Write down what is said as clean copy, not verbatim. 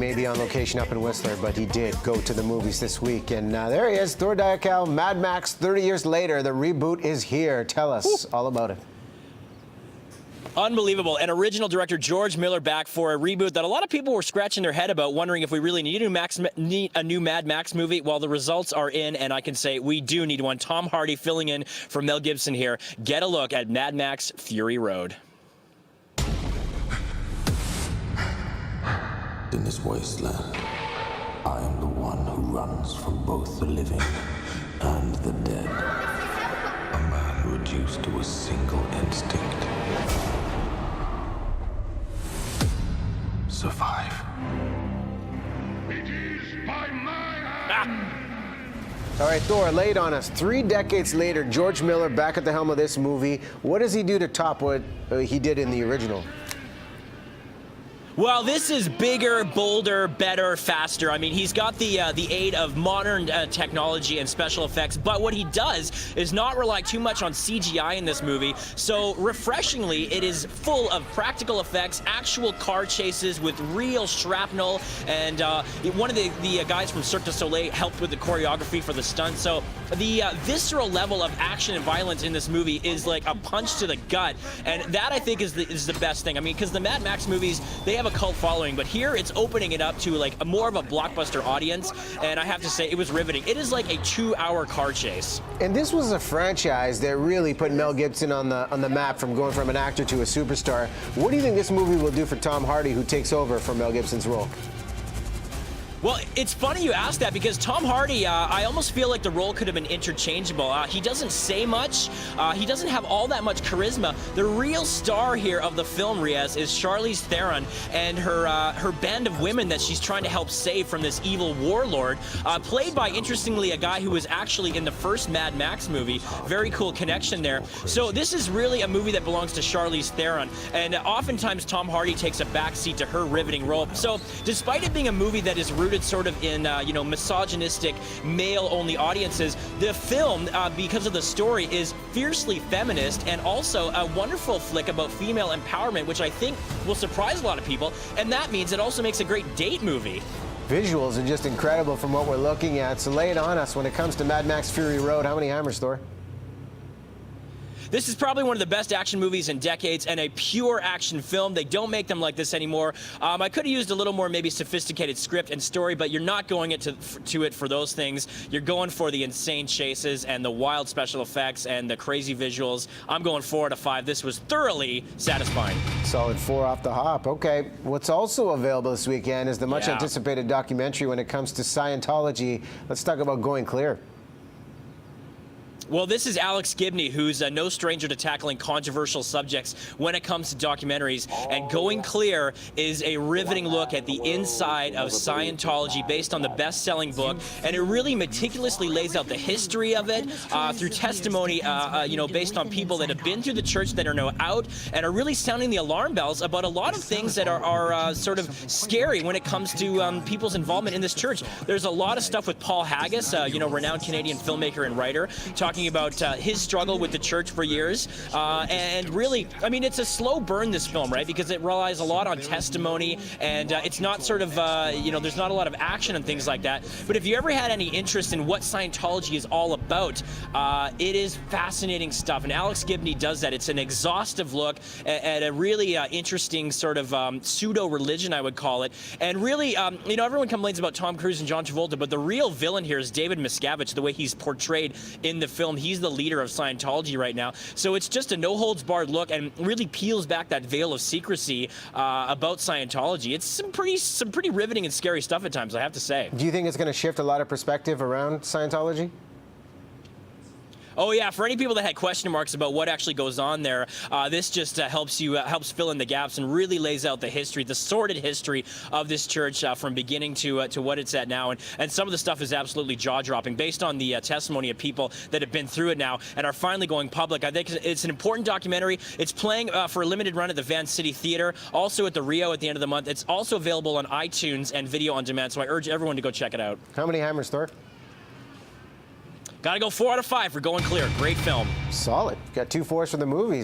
may be on location up in Whistler, but he did go to the movies this week. And there he is, Thor Diacal, Mad Max, 30 years later. The reboot is here. Tell us all about it. Unbelievable. And original director George Miller back for a reboot that a lot of people were scratching their head about, wondering if we really need a new Mad Max movie. Well, the results are in, and I can say we do need one. Tom Hardy filling in for Mel Gibson here. Get a look at Mad Max Fury Road. In this wasteland, I am the one who runs from both the living and the dead. A man reduced to a single instinct. Survive. It is by my hand. All right, Thor, lay it on us. 3 decades later, George Miller back at the helm of this movie. What does he do to top what he did in the original? Well, this is bigger, bolder, better, faster. I mean, he's got the aid of modern technology and special effects, but what he does is not rely too much on CGI in this movie. So, refreshingly, it is full of practical effects, actual car chases with real shrapnel, and one of the guys from Cirque du Soleil helped with the choreography for the stunt. So, the visceral level of action and violence in this movie is like a punch to the gut, and that, I think, is the best thing. I mean, because the Mad Max movies, they have a cult following, but here it's opening it up to like a more of a blockbuster audience, and I have to say it was riveting. It is like a 2-hour car chase. And this was a franchise that really put Mel Gibson on the map, from going from an actor to a superstar. What do you think this movie will do for Tom Hardy, who takes over from Mel Gibson's role? Well, it's funny you ask that, because Tom Hardy, I almost feel like the role could have been interchangeable. He doesn't say much. He doesn't have all that much charisma. The real star here of the film, Riaz, is Charlize Theron and her band of women that she's trying to help save from this evil warlord, played by, interestingly, a guy who was actually in the first Mad Max movie. Very cool connection there. So this is really a movie that belongs to Charlize Theron, and oftentimes Tom Hardy takes a backseat to her riveting role. So despite it being a movie that is rooted sort of in misogynistic male-only audiences, the film, because of the story, is fiercely feminist and also a wonderful flick about female empowerment, which I think will surprise a lot of people, and that means it also makes a great date movie. Visuals are just incredible from what we're looking at, so lay it on us. When it comes to Mad Max Fury Road, how many hammers, Thor? This is probably one of the best action movies in decades, and a pure action film. They don't make them like this anymore. I could have used a little more maybe sophisticated script and story, but you're not going to it for those things. You're going for the insane chases and the wild special effects and the crazy visuals. I'm going 4 out of 5. This was thoroughly satisfying. Solid 4 off the hop. Okay, what's also available this weekend is the much anticipated documentary when it comes to Scientology. Let's talk about Going Clear. Well, this is Alex Gibney, who's no stranger to tackling controversial subjects when it comes to documentaries. And Going Clear is a riveting look at the inside of Scientology based on the best-selling book. And it really meticulously lays out the history of it through testimony, based on people that have been through the church, that are now out, and are really sounding the alarm bells about a lot of things that are sort of scary when it comes to people's involvement in this church. There's a lot of stuff with Paul Haggis, renowned Canadian filmmaker and writer, talking about his struggle with the church for years, and really, I mean, it's a slow burn, this film, right, because it relies a lot on testimony, and it's not sort of, there's not a lot of action and things like that. But if you ever had any interest in what Scientology is all about, it is fascinating stuff, and Alex Gibney does that. It's an exhaustive look at a really interesting sort of pseudo-religion, I would call it. And really, everyone complains about Tom Cruise and John Travolta, but the real villain here is David Miscavige, the way he's portrayed in the film. He's the leader of Scientology right now. So it's just a no-holds-barred look, and really peels back that veil of secrecy about Scientology. It's some pretty riveting and scary stuff at times, I have to say. Do you think it's going to shift a lot of perspective around Scientology? Oh yeah, for any people that had question marks about what actually goes on there, this just helps fill in the gaps and really lays out the history, the sordid history of this church from beginning to what it's at now. And some of the stuff is absolutely jaw-dropping based on the testimony of people that have been through it now and are finally going public. I think it's an important documentary. It's playing for a limited run at the Van City Theater, also at the Rio at the end of the month. It's also available on iTunes and video on demand, so I urge everyone to go check it out. How many hammers, Thor? Gotta go 4 out of 5 for Going Clear. Great film. Solid. Got 2 4s for the movies.